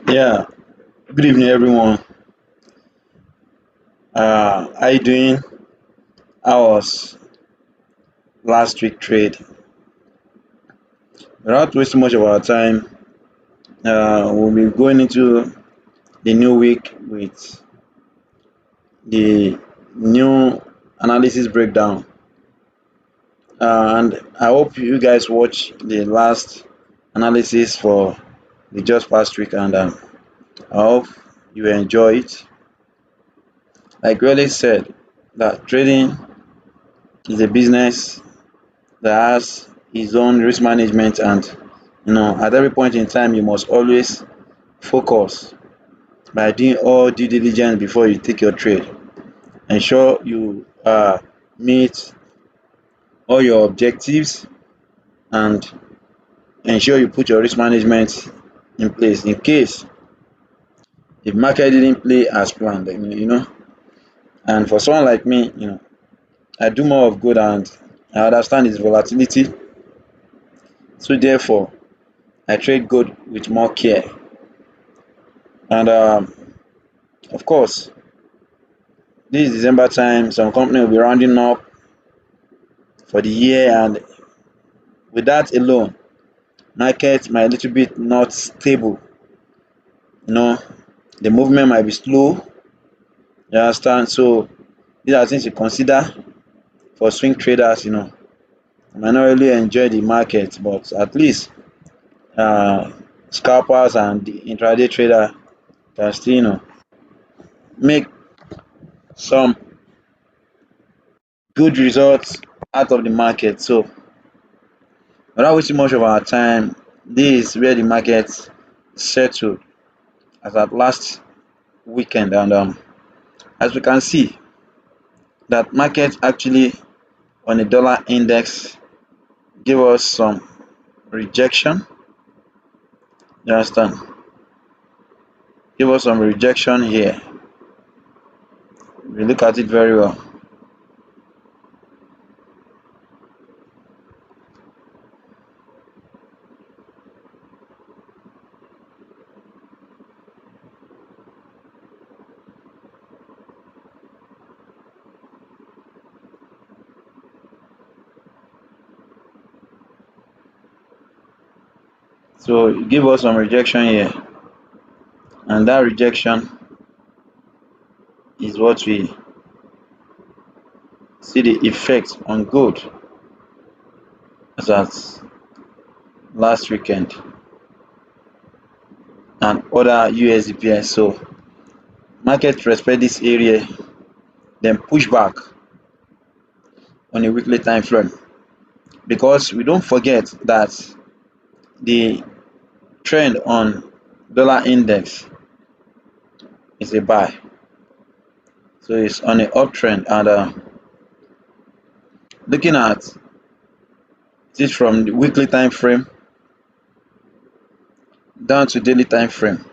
Yeah, good evening, everyone. How you doing? How was last week trade? Without wasting much of our time, we'll be going into the new week with the new analysis breakdown. And I hope you guys watch the last analysis for the just past week, and I hope you enjoy it. Like really said, that trading is a business that has its own risk management, and at every point in time you must always focus by doing all due diligence before you take your trade. Ensure you meet all your objectives, and ensure you put your risk management in place in case if market didn't play as planned. And for someone like me, I do more of good, and I understand its volatility, so therefore I trade good with more care. And of course, this December time, some company will be rounding up for the year, and with that alone, market might a little bit not stable. You know, the movement might be slow. You understand? So these are things to consider for swing traders. You might not really enjoy the market, but at least uh, scalpers and the intraday trader can still make some good results out of the market. So without wasting much of our time, this is where the market settled as at last weekend, and as we can see that market actually on a dollar index give us some rejection. You understand? Give us some rejection here. If you look at it very well. So it give us some rejection here, and that rejection is what we see the effect on gold as at last weekend and other USD pairs. So market respect this area, then push back on a weekly time frame, because we don't forget that the trend on dollar index is a buy. So it's on an uptrend, and looking at this from the weekly time frame down to daily time frame,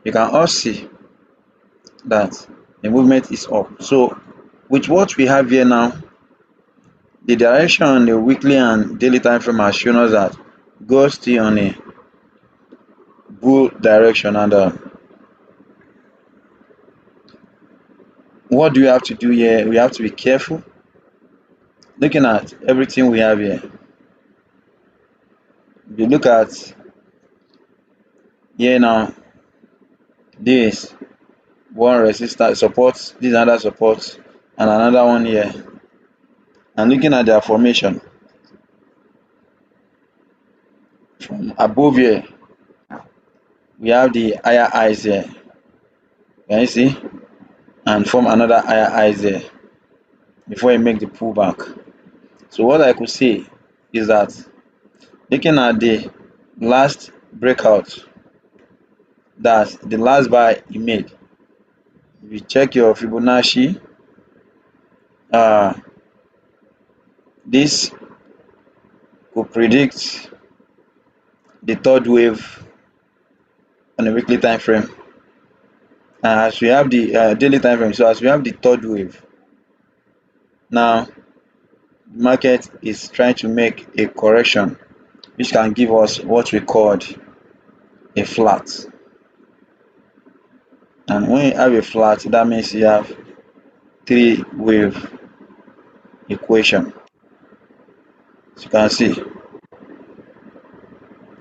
you can all see that the movement is up. So with what we have here now, the direction on the weekly and daily time frame has shown us that gold still on a bull direction, and what do we have to do here? We have to be careful looking at everything we have here. If you look at here now, this one resistance support, this another support, and another one here. And looking at their formation from above here, we have the higher highs here. Can you see? And form another higher highs there before you make the pullback. So what I could say is that looking at the last breakout, that's the last buy you made. If you check your Fibonacci, uh, this could predict the third wave on a weekly time frame. As we have the daily time frame, so as we have the third wave, now the market is trying to make a correction which can give us what we called a flat. And when you have a flat, that means you have three wave equation, as you can see.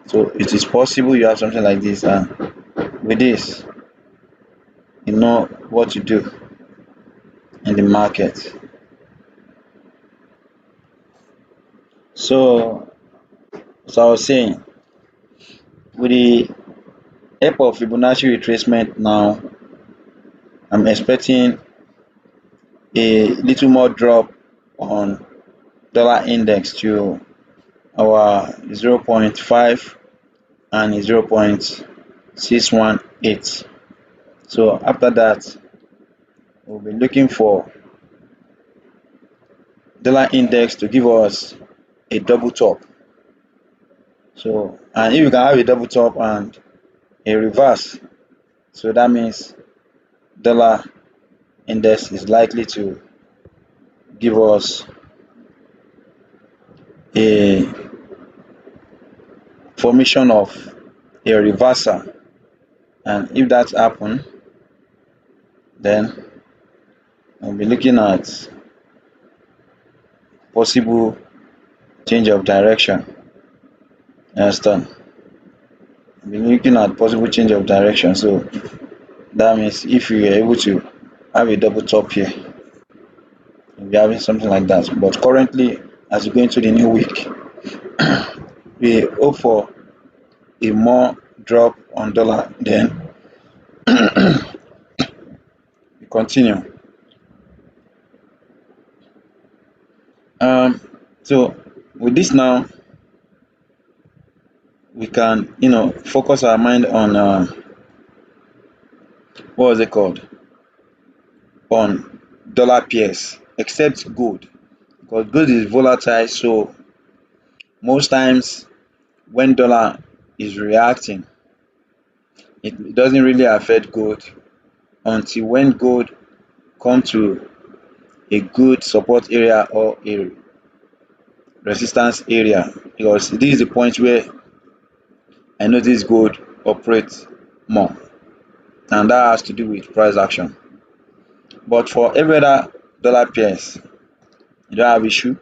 So it is possible you have something like this, and with this you know what to do in the market. So as I was saying, with the help of Fibonacci retracement now, I'm expecting a little more drop on dollar index to our 0.5 and 0.618. So after that, we'll be looking for dollar index to give us a double top. So, and if you can have a double top and a reverse, so that means dollar index is likely to give us a formation of a reversal. And if that happen, then we'll be looking at possible change of direction. You understand? We'll be looking at possible change of direction. So that means if we are able to have a double top here, we'll be having something like that. But currently, as we go into the new week, we hope for a more drop on dollar, then we continue. Um, so with this now, we can focus our mind on what was it called, on dollar pairs, except gold, because gold is volatile. So most times when dollar is reacting, it doesn't really affect gold until when gold come to a good support area or a resistance area, because this is the point where I notice gold operates more, and that has to do with price action. But for every other dollar pairs, you don't have issue.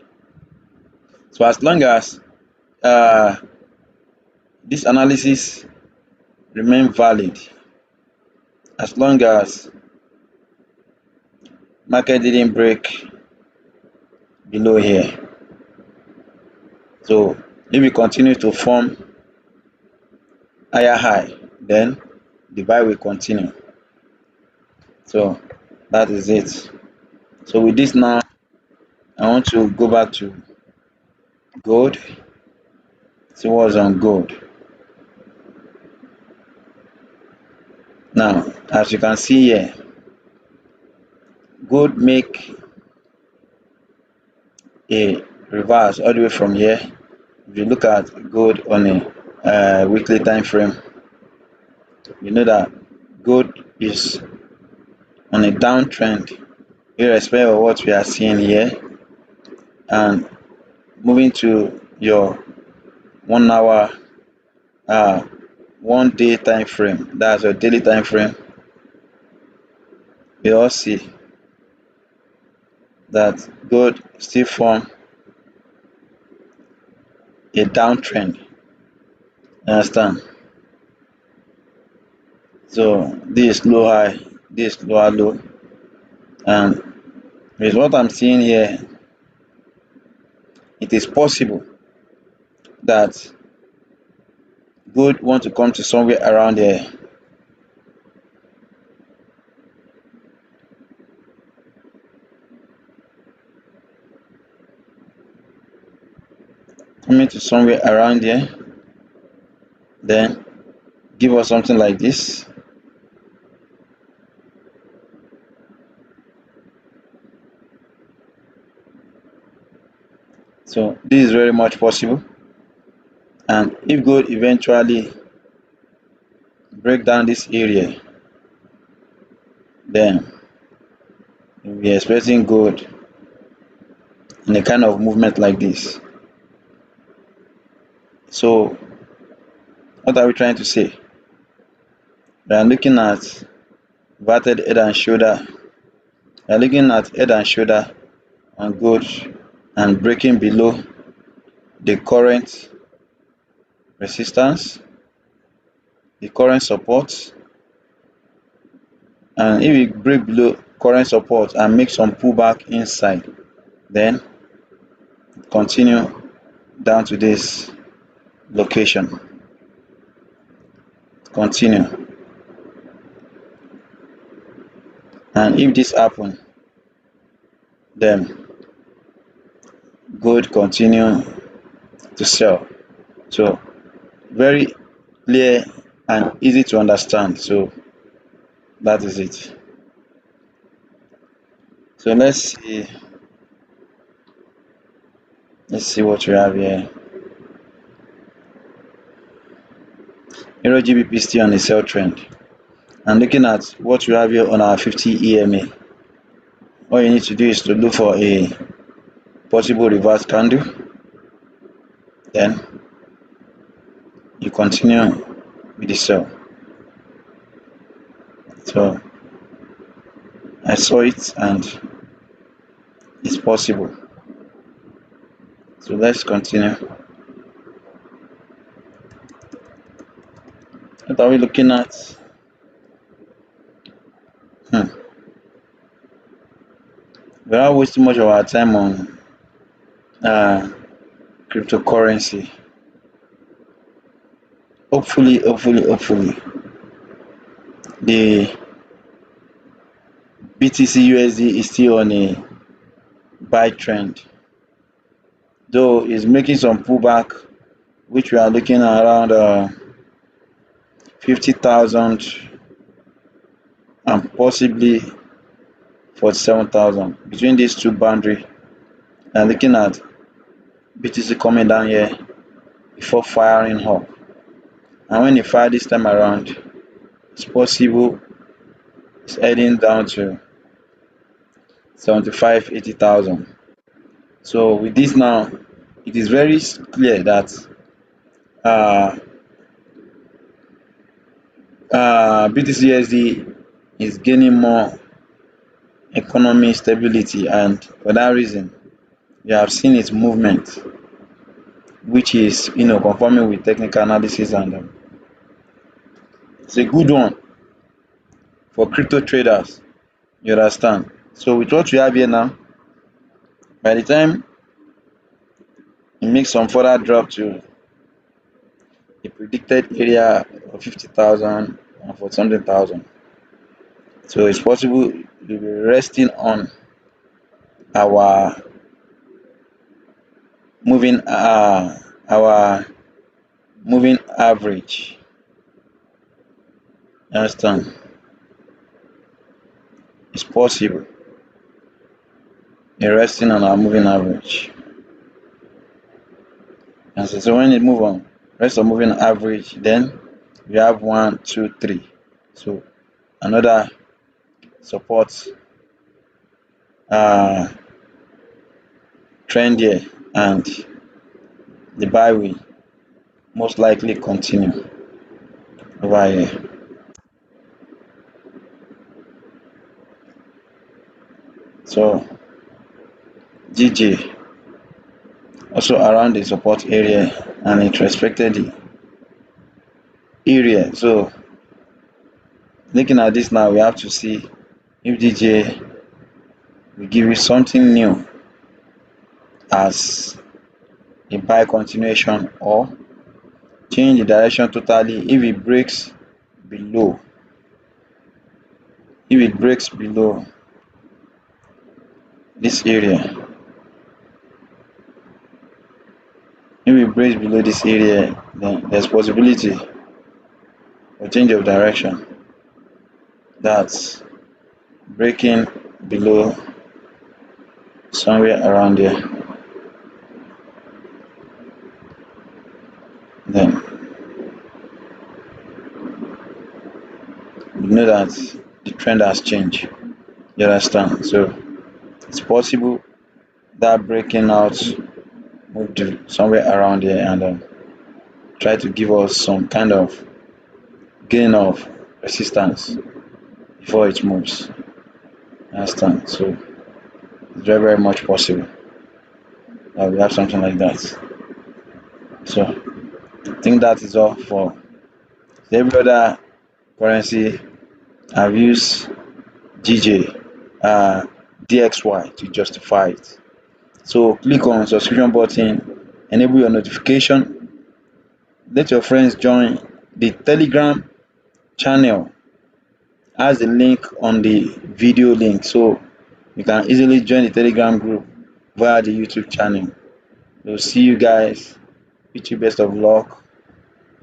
So as long as uh, this analysis remain valid, as long as market didn't break below here, so if we continue to form higher high, then the buy will continue. So that is it. So with this now, I want to go back to gold. See what's on gold. Now, as you can see here, gold make a reverse all the way from here. If you look at gold on a weekly time frame, you know that gold is on a downtrend, irrespective of what we are seeing here. And moving to your 1 hour, uh, 1 day time frame, that's your daily time frame, you all see that gold still form a downtrend. You understand? So this is low high, this is lower low, and with what I'm seeing here, it is possible that gold want to come to somewhere around here. Coming to somewhere around here, then give us something like this. So this is very much possible. And if gold eventually break down this area, then we'll be expecting gold in a kind of movement like this. So what are we trying to say? We are looking at inverted head and shoulder. We are looking at head and shoulder on gold and breaking below the current resistance, the current support, and if it break below current support and make some pullback inside, then continue down to this location. Continue. And if this happen, then gold continue to sell. So very clear and easy to understand. So that is it. So let's see what we have here. Euro GBP still on the sell trend. And looking at what we have here on our 50 EMA, all you need to do is to look for a possible reverse candle. Then you continue with the sell. So I saw it and it's possible. So let's continue. What are we looking at? We're not wasting much of our time on cryptocurrency. Hopefully, the BTC USD is still on a buy trend, though it's making some pullback, which we are looking at around 50,000 and possibly 47,000 between these two boundaries. And looking at BTC coming down here before firing up, and when it fire this time around, it's possible it's heading down to 75, 80,000. So with this now, it is very clear that uh, BTC USD is gaining more economic stability, and for that reason, you have seen its movement, which is conforming with technical analysis, and it's a good one for crypto traders. You understand? So with what we have here now, by the time it makes some further drop to the predicted area of 50,000 and for something thousand, so it's possible we'll be resting on our moving our moving average. You understand? It's possible we're resting on our moving average. And so when it move on rest on moving average, then we have 1, 2, 3. So another support trend here, and the buy will most likely continue over here. So GJ also around the support area, and it respected the area. So looking at this now, we have to see if GJ will give you something new as a buy continuation, or change the direction totally if it breaks below this area. If it breaks below this area, then there's possibility for change of direction. That's breaking below somewhere around there. Then you know that the trend has changed. You understand? So it's possible that breaking out move to somewhere around here, and try to give us some kind of gain of resistance before it moves. Understand? So it's very, very much possible that we have something like that. So I think that is all for every other currency. I've used GJ, uh, DXY to justify it. So click on subscription button, enable your notification, let your friends join the Telegram channel. Has the link on the video link, so you can easily join the Telegram group via the YouTube channel. We'll see you guys. Wish you best of luck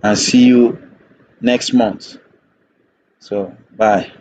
and see you next month. So bye.